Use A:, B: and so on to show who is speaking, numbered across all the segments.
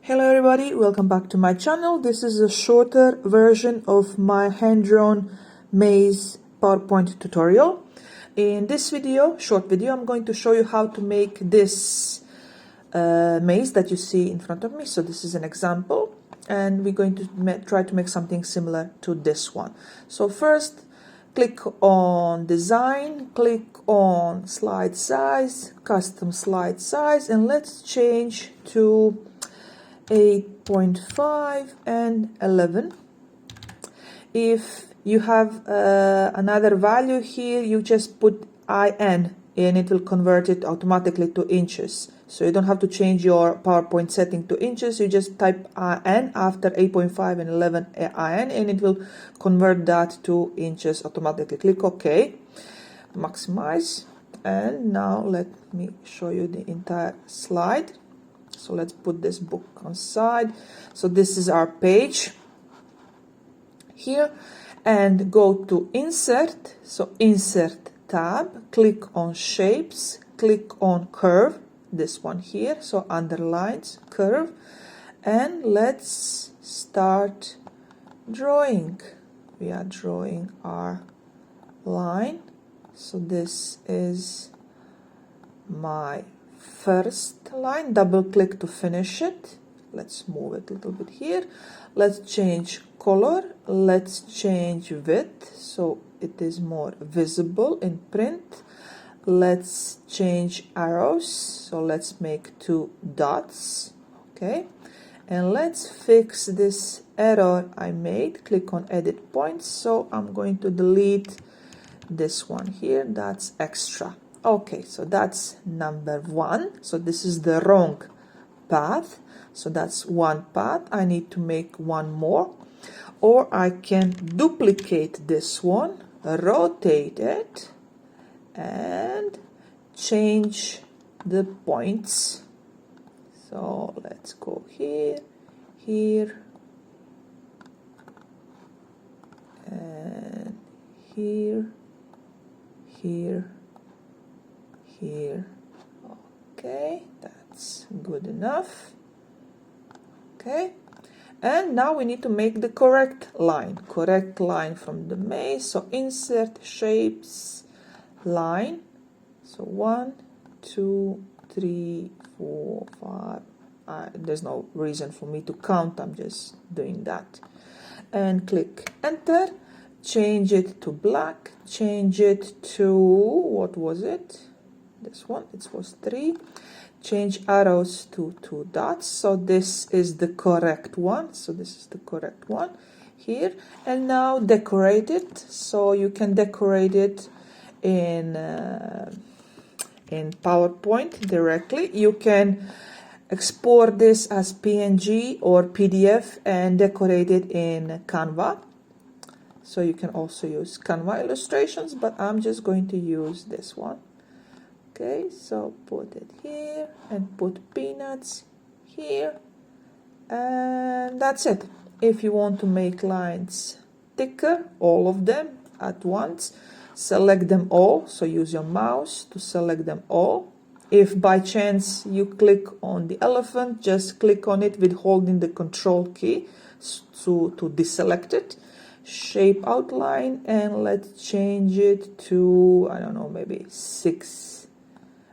A: Hello everybody, welcome back to my channel. This is a shorter version of my hand-drawn maze PowerPoint tutorial. In this short video, I'm going to show you how to make this maze that you see in front of me. So this is an example, and we're going to try to make something similar to this one. So first, click on Design, click on Slide Size, Custom Slide Size, and let's change to 8.5 and 11. If you have another value here, you just put IN and it will convert it automatically to inches. So you don't have to change your PowerPoint setting to inches. You just type IN after 8.5 and 11 IN and it will convert that to inches automatically. Click OK, maximize, and now let me show you the entire slide. So let's put this book on side. So this is our page here, and go to Insert. So Insert tab, click on Shapes, click on Curve, this one here. So underlines, curve, and let's start drawing. We are drawing our line. So this is my first line. Double click to finish it. Let's move it a little bit here. Let's change color, let's change width so it is more visible in print. Let's change arrows, so let's make 2 dots. Okay, and let's fix this error I made. Click on Edit Points. So I'm going to delete this one here, that's extra. Okay, so that's number 1. So this is the wrong path. So that's one path. I need to make one more. Or I can duplicate this one, rotate it, and change the points. So let's go here, here, and here, here, here. Okay, that's good enough. Okay, and now we need to make the correct line from the maze. So Insert, Shapes, Line. So 1, 2, 3, 4, 5. There's no reason for me to count, I'm just doing that. And click Enter. Change it to black. Change it to, what was it? This one, it was 3. Change arrows to 2 dots. So this is the correct one. So this is the correct one here. And now decorate it. So you can decorate it in PowerPoint directly. You can export this as PNG or PDF and decorate it in Canva. So you can also use Canva illustrations, but I'm just going to use this one. Okay, so put it here and put peanuts here, and that's it. If you want to make lines thicker, all of them at once, select them all. So use your mouse to select them all. If by chance you click on the elephant, just click on it with holding the Control key to deselect it. Shape outline, and let's change it to, I don't know, maybe 6.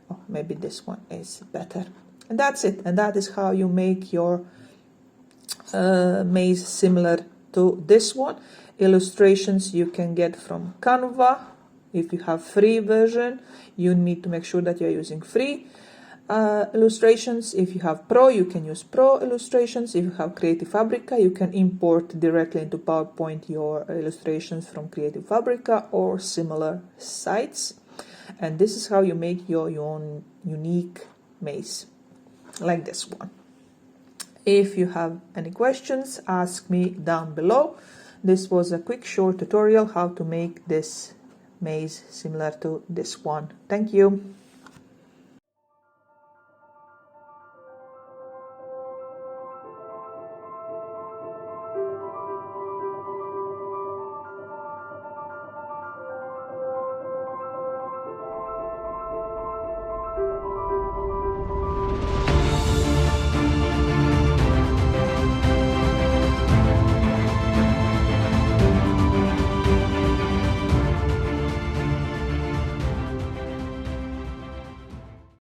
A: Oh, maybe this one is better. And that's it. And that is how you make your maze similar to this one. Illustrations you can get from Canva. If you have free version, you need to make sure that you're using free illustrations. If you have Pro, you can use Pro illustrations. If you have Creative Fabrica, you can import directly into PowerPoint your illustrations from Creative Fabrica or similar sites. And this is how you make your own unique maze, like this one. If you have any questions, ask me down below. This was a quick short tutorial how to make this maze similar to this one. Thank you.